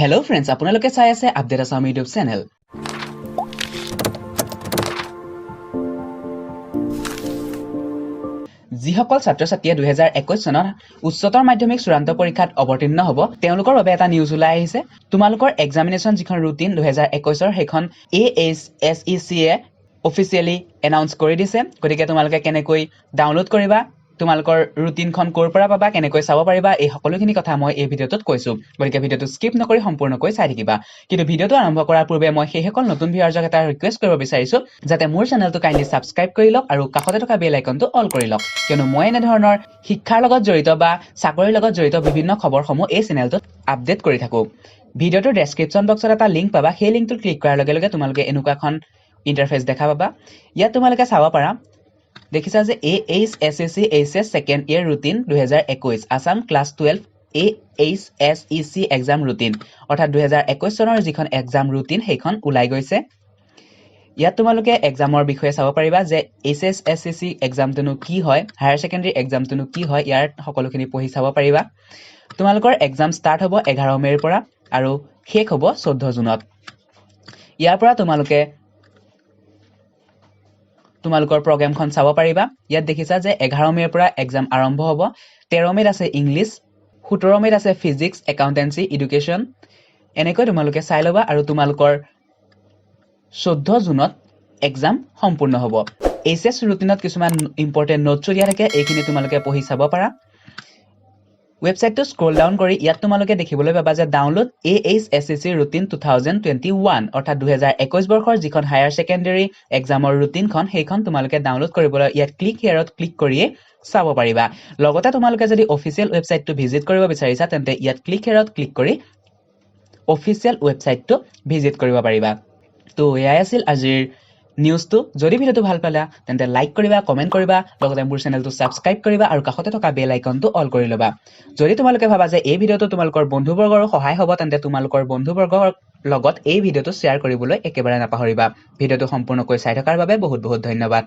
Hello' friends, আপোনালোকে চাই আছে আপডেট আছাম ইউটিউব চেনেল। যিসকল ছাত্ৰ-ছাত্ৰীয়ে 2021 চনত উচ্চতৰ মাধ্যমিক চূড়ান্ত পৰীক্ষাত অৱতীৰ্ণ হ'ব তেওঁলোকৰ বাবে এটা নিউজ ওলাই আহিছে। তোমালোকৰ এক্সামিনেশ্যন যিখন ৰুটিন 2021ৰ সেইখন AHSEC এ অফিচিয়েলি এনাউন্স কৰি দিছে। গতিকে তোমালোকে কেনেকৈ ডাউনলোড কৰিবা, তোমালোকৰ ৰুটিনখন ক'ৰ পৰা পাবা, কেনেকৈ চাব পাৰিবা, এই সকলোখিনি কথা মই এই ভিডিঅ'টোত কৈছোঁ। গতিকে ভিডিঅ'টো স্কিপ নকৰি সম্পূৰ্ণকৈ চাই থাকিবা। কিন্তু ভিডিঅ'টো আৰম্ভ কৰাৰ পূৰ্বে মই সেইসকল নতুন ভিউৱাৰজক এটা ৰিকুৱেষ্ট কৰিব বিচাৰিছোঁ যাতে মোৰ চেনেলটো কাইণ্ডলি ছাবস্ক্ৰাইব কৰি লওক আৰু কাষতে থকা বেল আইকনটো অল কৰি লওক, কিয়নো মই এনেধৰণৰ শিক্ষাৰ লগত জড়িত বা চাকৰিৰ লগত জড়িত বিভিন্ন খবৰসমূহ এই চেনেলটোত আপডেট কৰি থাকোঁ। ভিডিঅ'টোৰ ডেছক্ৰিপশ্যন বক্সত এটা লিংক পাবা, সেই লিংকটো ক্লিক কৰাৰ লগে লগে তোমালোকে এনেকুৱা এখন ইণ্টাৰফেচ দেখা পাবা। ইয়াত তোমালোকে চাব পাৰা, দেখিছা যে AHSEC HS second year routine 2021 Assam class 12 AHSEC exam routine, অৰ্থাৎ 2021 চনৰ যিখন এক্সাম ৰুটিন সেইখন ওলাই গৈছে। ইয়াত তোমালোকে এক্সামৰ বিষয়ে চাব পাৰিবা যে HSSEC এক্সামটোনো কি হয়, হায়াৰ ছেকেণ্ডেৰী এক্সামটোনো কি হয়, ইয়াৰ সকলোখিনি পঢ়ি চাব পাৰিবা। তোমালোকৰ এক্সাম ষ্টাৰ্ট হ'ব 11 মে'ৰ পৰা আৰু শেষ হ'ব 14 জুনত। ইয়াৰ পৰা তোমালোকৰ প্ৰগ্ৰামখন চাব পাৰিবা। ইয়াত দেখিছা যে 11 মে'ৰ পৰা এক্সাম আৰম্ভ হ'ব। 13 মে'ত আছে ইংলিছ, 17 মে'ত আছে ফিজিক্স, একাউণ্টেঞ্চি, এডুকেশ্যন। এনেকৈ তোমালোকে চাই ল'বা আৰু তোমালোকৰ 14 জুনত এক্সাম সম্পূৰ্ণ হ'ব। HS ৰুটিনত কিছুমান ইম্পৰ্টেণ্ট নোটছো দিয়া থাকে, এইখিনি তোমালোকে পঢ়ি চাব পাৰা। ৱেবছাইটটো স্ক্ৰল ডাউন কৰি ইয়াত তোমালোকে দেখিবলৈ পাবা যে ডাউনলোড AHSEC ৰুটিন 2021, অৰ্থাৎ 2021 বৰ্ষৰ যিখন হায়াৰ ছেকেণ্ডেৰী এক্সামৰ ৰুটিনখন সেইখন তোমালোকে ডাউনলোড কৰিবলৈ ইয়াত ক্লিক হিয়াৰত ক্লিক কৰিয়ে চাব পাৰিবা। লগতে তোমালোকে যদি অফিচিয়েল ৱেবছাইটটো ভিজিট কৰিব বিচাৰিছা তেন্তে ইয়াত ক্লিক হিয়াৰত ক্লিক কৰি অফিচিয়েল ৱেবছাইটটো ভিজিট কৰিব পাৰিবা। তো এয়াই আছিল আজিৰ নিউজটো। যদি ভিডিঅ'টো ভাল পালা তেন্তে লাইক কৰিবা, কমেণ্ট কৰিবা, লগতে মোৰ চেনেলটো ছাবস্ক্ৰাইব কৰিবা আৰু কাষতে থকা বেল আইকনটো অল কৰি ল'বা। যদি তোমালোকে ভাবা যে এই ভিডিঅ'টো তোমালোকৰ বন্ধুবৰ্গৰো সহায় হ'ব তেন্তে তোমালোকৰ বন্ধুবৰ্গৰ লগত এই ভিডিঅ'টো শ্বেয়াৰ কৰিবলৈ একেবাৰে নাপাহৰিবা। ভিডিঅ'টো সম্পূৰ্ণকৈ চাই থকাৰ বাবে বহুত বহুত ধন্যবাদ।